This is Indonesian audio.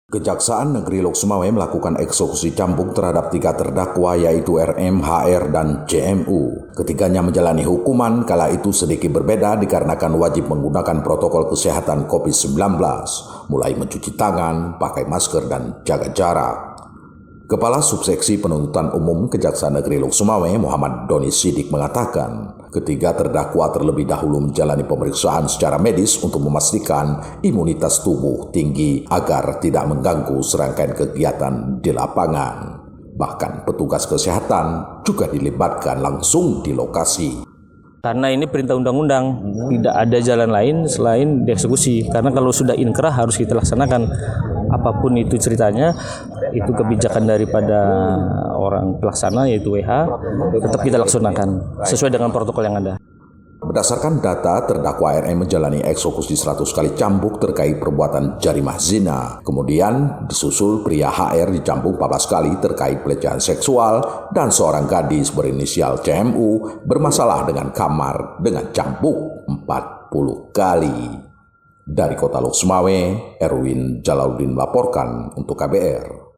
Kejaksaan Negeri Lok Sumawe melakukan eksekusi cambuk terhadap 3 terdakwa yaitu RM, HR, dan CMU. Ketiganya menjalani hukuman kala itu sedikit berbeda dikarenakan wajib menggunakan protokol kesehatan COVID-19, mulai mencuci tangan, pakai masker, dan jaga jarak. Kepala Subseksi Penuntutan Umum Kejaksaan Negeri Lok Sumawe, Muhammad Doni Sidik, mengatakan ketiga terdakwa terlebih dahulu menjalani pemeriksaan secara medis untuk memastikan imunitas tubuh tinggi agar tidak mengganggu serangkaian kegiatan di lapangan. Bahkan petugas kesehatan juga dilibatkan langsung di lokasi. Karena ini perintah undang-undang, tidak ada jalan lain selain dieksekusi. Karena kalau sudah inkrah harus kita laksanakan. Apapun itu ceritanya, itu kebijakan daripada orang pelaksana yaitu WH, tetap kita laksanakan sesuai dengan protokol yang ada. Berdasarkan data, terdakwa RM menjalani eksekusi 100 kali cambuk terkait perbuatan jarimah zina. Kemudian disusul pria HR dicambuk 14 kali terkait pelecehan seksual dan seorang gadis berinisial CMU bermasalah dengan kamar dengan cambuk 40 kali. Dari Kota Lok Sumawe, Erwin Jalaluddin melaporkan untuk KBR.